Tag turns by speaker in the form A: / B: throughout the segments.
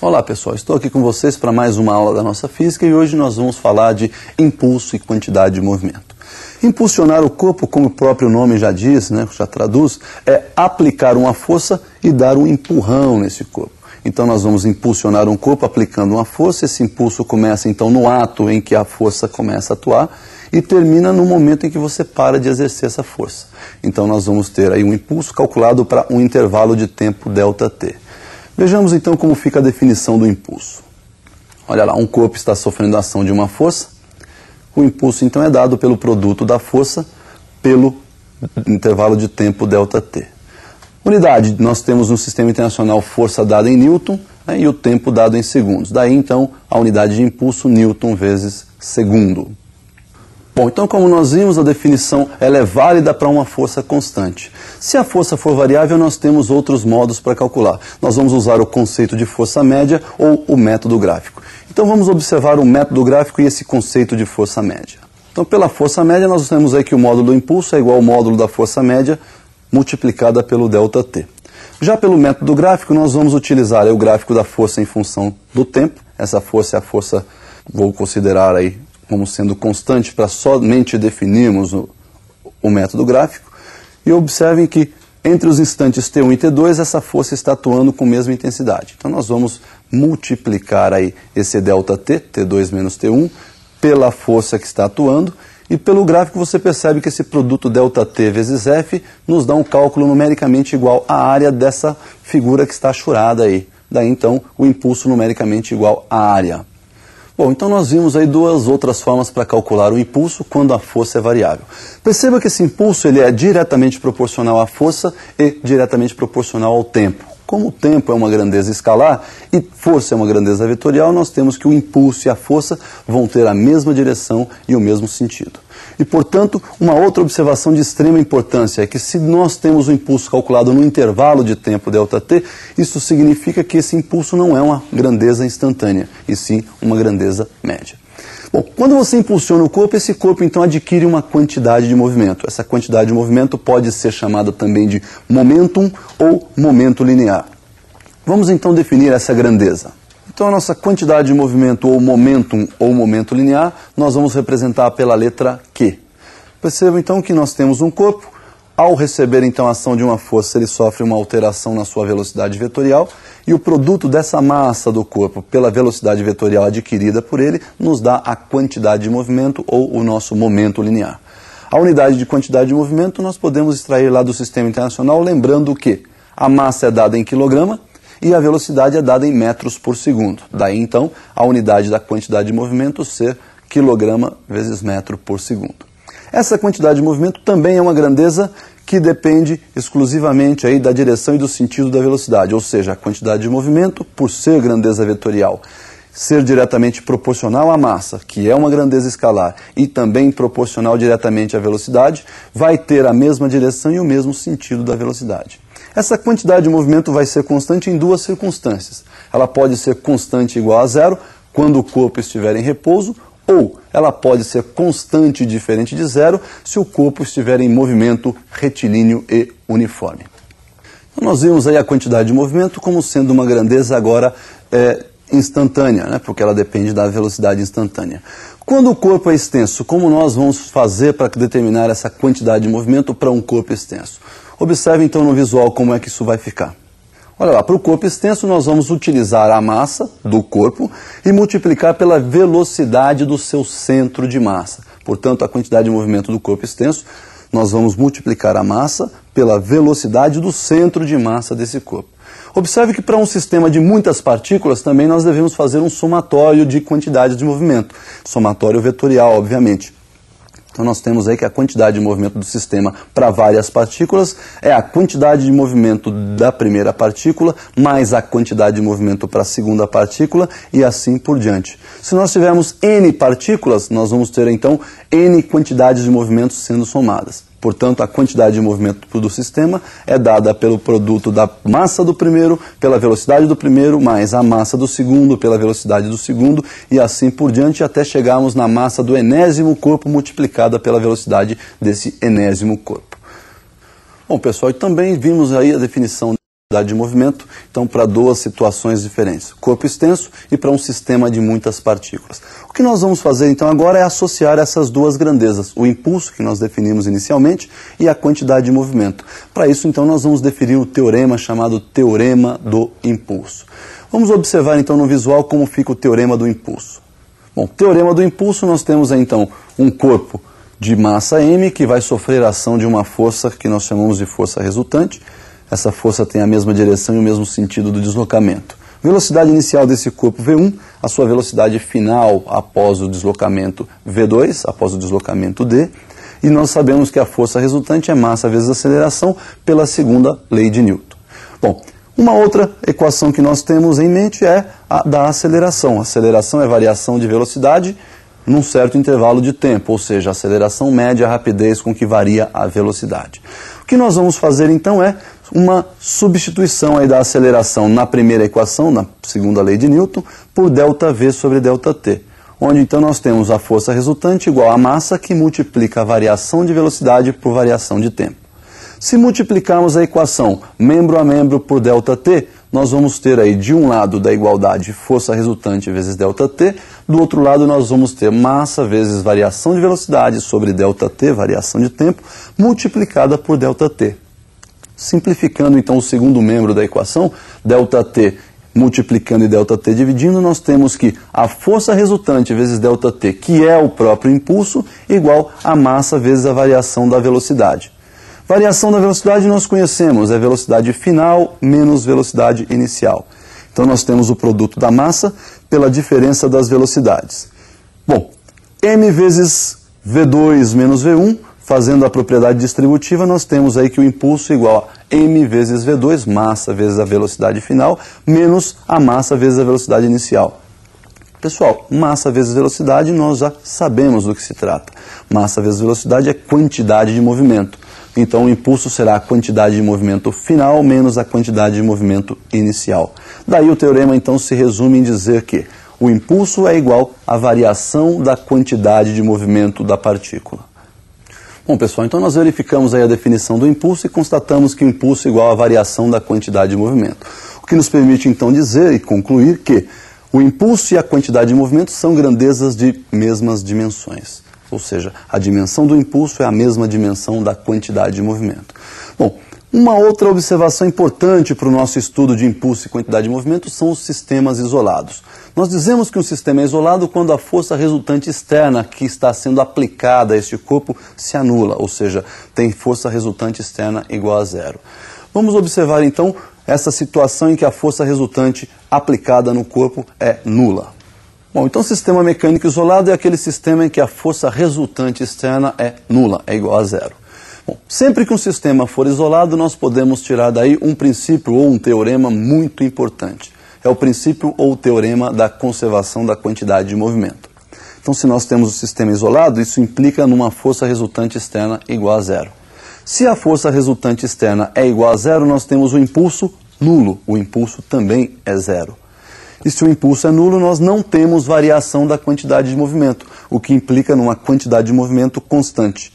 A: Olá pessoal, estou aqui com vocês para mais uma aula da nossa física e hoje nós vamos falar de impulso e quantidade de movimento. Impulsionar o corpo, como o próprio nome já diz, já traduz, é aplicar uma força e dar um empurrão nesse corpo. Então nós vamos impulsionar um corpo aplicando uma força, esse impulso começa então no ato em que a força começa a atuar e termina no momento em que você para de exercer essa força. Então nós vamos ter aí um impulso calculado para um intervalo de tempo ΔT. Vejamos então como fica a definição do impulso. Olha lá, um corpo está sofrendo a ação de uma força, o impulso então é dado pelo produto da força pelo intervalo de tempo ΔT. Unidade, nós temos no Sistema Internacional força dada em Newton e o tempo dado em segundos. Daí então a unidade de impulso Newton vezes segundo. Bom, então como nós vimos, a definição ela é válida para uma força constante. Se a força for variável, nós temos outros modos para calcular. Nós vamos usar o conceito de força média ou o método gráfico. Então vamos observar o método gráfico e esse conceito de força média. Então pela força média nós temos aí que o módulo do impulso é igual ao módulo da força média multiplicada pelo ΔT. Já pelo método gráfico nós vamos utilizar o gráfico da força em função do tempo. Essa força é a força, vou considerar aí como sendo constante para somente definirmos o método gráfico. E observem que entre os instantes T1 e T2 essa força está atuando com a mesma intensidade. Então nós vamos multiplicar aí esse ΔT, T2 menos T1, pela força que está atuando. E pelo gráfico você percebe que esse produto ΔT vezes F nos dá um cálculo numericamente igual à área dessa figura que está achurada aí. Daí então o impulso numericamente igual à área. Bom, então nós vimos aí duas outras formas para calcular o impulso quando a força é variável. Perceba que esse impulso ele é diretamente proporcional à força e diretamente proporcional ao tempo. Como o tempo é uma grandeza escalar e força é uma grandeza vetorial, nós temos que o impulso e a força vão ter a mesma direção e o mesmo sentido. E, portanto, uma outra observação de extrema importância é que se nós temos o impulso calculado no intervalo de tempo ΔT, isso significa que esse impulso não é uma grandeza instantânea, e sim uma grandeza média. Bom, quando você impulsiona o corpo, esse corpo então adquire uma quantidade de movimento. Essa quantidade de movimento pode ser chamada também de momentum ou momento linear. Vamos então definir essa grandeza. Então a nossa quantidade de movimento ou momento linear, nós vamos representar pela letra Q. Percebam então que nós temos um corpo, ao receber então a ação de uma força, ele sofre uma alteração na sua velocidade vetorial, e o produto dessa massa do corpo pela velocidade vetorial adquirida por ele nos dá a quantidade de movimento ou o nosso momento linear. A unidade de quantidade de movimento nós podemos extrair lá do Sistema Internacional, lembrando que a massa é dada em quilograma e a velocidade é dada em metros por segundo. Daí então a unidade da quantidade de movimento ser quilograma vezes metro por segundo. Essa quantidade de movimento também é uma grandeza que depende exclusivamente aí da direção e do sentido da velocidade, ou seja, a quantidade de movimento, por ser grandeza vetorial, ser diretamente proporcional à massa, que é uma grandeza escalar, e também proporcional diretamente à velocidade, vai ter a mesma direção e o mesmo sentido da velocidade. Essa quantidade de movimento vai ser constante em duas circunstâncias. Ela pode ser constante igual a zero, quando o corpo estiver em repouso, ou ela pode ser constante diferente de zero se o corpo estiver em movimento retilíneo e uniforme. Então, nós vimos aí a quantidade de movimento como sendo uma grandeza agora instantânea, porque ela depende da velocidade instantânea. Quando o corpo é extenso, como nós vamos fazer para determinar essa quantidade de movimento para um corpo extenso? Observe então no visual como é que isso vai ficar. Olha lá, para o corpo extenso nós vamos utilizar a massa do corpo e multiplicar pela velocidade do seu centro de massa. Portanto, a quantidade de movimento do corpo extenso, nós vamos multiplicar a massa pela velocidade do centro de massa desse corpo. Observe que para um sistema de muitas partículas também nós devemos fazer um somatório de quantidades de movimento. Somatório vetorial, obviamente. Então nós temos aí que a quantidade de movimento do sistema para várias partículas é a quantidade de movimento da primeira partícula mais a quantidade de movimento para a segunda partícula e assim por diante. Se nós tivermos N partículas, nós vamos ter então N quantidades de movimentos sendo somadas. Portanto, a quantidade de movimento do sistema é dada pelo produto da massa do primeiro, pela velocidade do primeiro, mais a massa do segundo, pela velocidade do segundo, e assim por diante, até chegarmos na massa do enésimo corpo multiplicada pela velocidade desse enésimo corpo. Bom, pessoal, e também vimos aí a definição quantidade de movimento, então para duas situações diferentes, corpo extenso e para um sistema de muitas partículas. O que nós vamos fazer então agora é associar essas duas grandezas, o impulso que nós definimos inicialmente e a quantidade de movimento. Para isso então nós vamos definir o teorema chamado teorema do impulso. Vamos observar então no visual como fica o teorema do impulso. Bom, teorema do impulso, nós temos então um corpo de massa m que vai sofrer a ação de uma força que nós chamamos de força resultante. Essa força tem a mesma direção e o mesmo sentido do deslocamento. Velocidade inicial desse corpo V1, a sua velocidade final após o deslocamento V2, após o deslocamento D. E nós sabemos que a força resultante é massa vezes aceleração pela segunda lei de Newton. Bom, uma outra equação que nós temos em mente é a da aceleração. A aceleração é variação de velocidade num certo intervalo de tempo, ou seja, a aceleração mede a rapidez com que varia a velocidade. O que nós vamos fazer então é uma substituição aí da aceleração na primeira equação, na segunda lei de Newton, por ΔV sobre ΔT, onde então nós temos a força resultante igual à massa que multiplica a variação de velocidade por variação de tempo. Se multiplicarmos a equação membro a membro por ΔT, nós vamos ter aí de um lado da igualdade força resultante vezes ΔT, do outro lado nós vamos ter massa vezes variação de velocidade sobre ΔT, variação de tempo, multiplicada por ΔT. Simplificando então o segundo membro da equação, ΔT multiplicando e ΔT dividindo, nós temos que a força resultante vezes ΔT, que é o próprio impulso, igual a massa vezes a variação da velocidade. Variação da velocidade nós conhecemos, é velocidade final menos velocidade inicial. Então nós temos o produto da massa pela diferença das velocidades. Bom, m vezes V2 menos V1, fazendo a propriedade distributiva, nós temos aí que o impulso é igual a m vezes V2, massa vezes a velocidade final, menos a massa vezes a velocidade inicial. Pessoal, massa vezes velocidade nós já sabemos do que se trata. Massa vezes velocidade é quantidade de movimento. Então o impulso será a quantidade de movimento final menos a quantidade de movimento inicial. Daí o teorema então se resume em dizer que o impulso é igual à variação da quantidade de movimento da partícula. Bom pessoal, então nós verificamos aí a definição do impulso e constatamos que o impulso é igual à variação da quantidade de movimento. O que nos permite então dizer e concluir que o impulso e a quantidade de movimento são grandezas de mesmas dimensões. Ou seja, a dimensão do impulso é a mesma dimensão da quantidade de movimento. Bom, uma outra observação importante para o nosso estudo de impulso e quantidade de movimento são os sistemas isolados. Nós dizemos que um sistema é isolado quando a força resultante externa que está sendo aplicada a este corpo se anula, ou seja, tem força resultante externa igual a zero. Vamos observar então essa situação em que a força resultante aplicada no corpo é nula. Bom, então o sistema mecânico isolado é aquele sistema em que a força resultante externa é nula, é igual a zero. Bom, sempre que um sistema for isolado, nós podemos tirar daí um princípio ou um teorema muito importante. É o princípio ou o teorema da conservação da quantidade de movimento. Então, se nós temos o sistema isolado, isso implica numa força resultante externa igual a zero. Se a força resultante externa é igual a zero, nós temos o impulso nulo. O impulso também é zero. E se o impulso é nulo, nós não temos variação da quantidade de movimento, o que implica numa quantidade de movimento constante.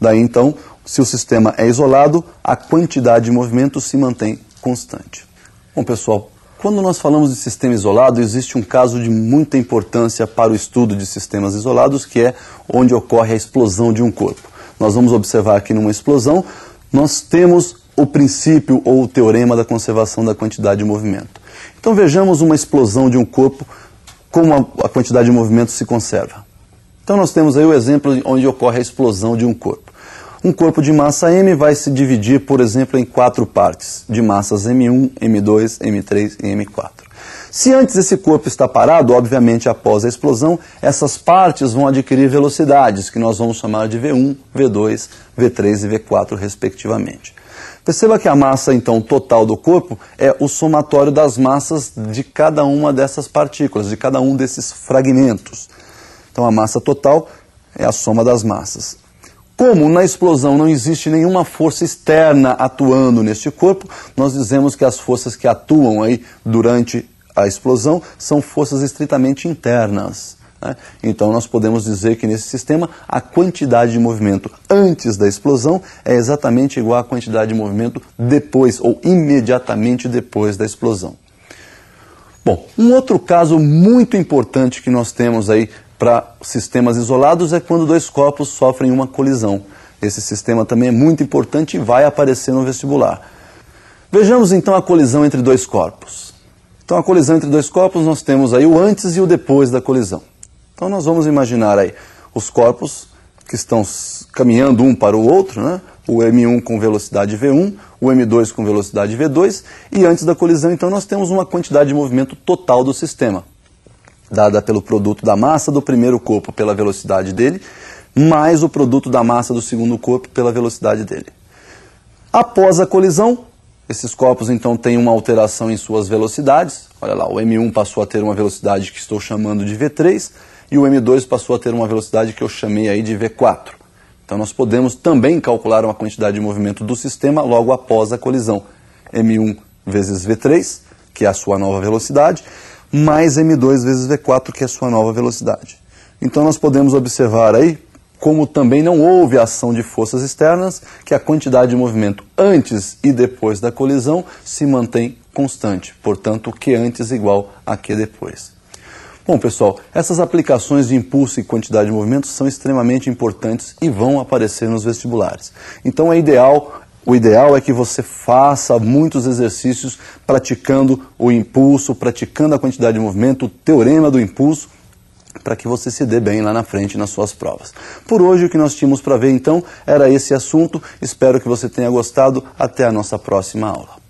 A: Daí, então, se o sistema é isolado, a quantidade de movimento se mantém constante. Bom, pessoal, quando nós falamos de sistema isolado, existe um caso de muita importância para o estudo de sistemas isolados, que é onde ocorre a explosão de um corpo. Nós vamos observar aqui numa explosão, nós temos o princípio ou o teorema da conservação da quantidade de movimento. Então vejamos uma explosão de um corpo, como a quantidade de movimento se conserva. Então nós temos aí o exemplo onde ocorre a explosão de um corpo. Um corpo de massa m vai se dividir, por exemplo, em 4 partes, de massas m1, m2, m3 e m4. Se antes esse corpo está parado, obviamente após a explosão, essas partes vão adquirir velocidades, que nós vamos chamar de V1, V2, V3 e V4, respectivamente. Perceba que a massa, então, total do corpo é o somatório das massas de cada uma dessas partículas, de cada um desses fragmentos. Então, a massa total é a soma das massas. Como na explosão não existe nenhuma força externa atuando neste corpo, nós dizemos que as forças que atuam aí durante a explosão são forças estritamente internas. né? Então nós podemos dizer que nesse sistema a quantidade de movimento antes da explosão é exatamente igual à quantidade de movimento depois ou imediatamente depois da explosão. Bom, um outro caso muito importante que nós temos aí para sistemas isolados é quando dois corpos sofrem uma colisão. Esse sistema também é muito importante e vai aparecer no vestibular. Vejamos então a colisão entre dois corpos. Então a colisão entre dois corpos nós temos aí o antes e o depois da colisão. Então nós vamos imaginar aí os corpos que estão caminhando um para o outro, né? O M1 com velocidade V1, o M2 com velocidade V2, e antes da colisão então nós temos uma quantidade de movimento total do sistema, dada pelo produto da massa do primeiro corpo pela velocidade dele, mais o produto da massa do segundo corpo pela velocidade dele. Após a colisão, esses corpos então têm uma alteração em suas velocidades. Olha lá, o M1 passou a ter uma velocidade que estou chamando de V3 e o M2 passou a ter uma velocidade que eu chamei aí de V4. Então nós podemos também calcular uma quantidade de movimento do sistema logo após a colisão. M1 vezes V3, que é a sua nova velocidade, mais M2 vezes V4, que é a sua nova velocidade. Então nós podemos observar aí, como também não houve ação de forças externas, que a quantidade de movimento antes e depois da colisão se mantém constante. Portanto, Q antes igual a Q depois. Bom, pessoal, essas aplicações de impulso e quantidade de movimento são extremamente importantes e vão aparecer nos vestibulares. Então o ideal é que você faça muitos exercícios praticando o impulso, praticando a quantidade de movimento, o teorema do impulso, para que você se dê bem lá na frente nas suas provas. Por hoje o que nós tínhamos para ver então era esse assunto. Espero que você tenha gostado. Até a nossa próxima aula.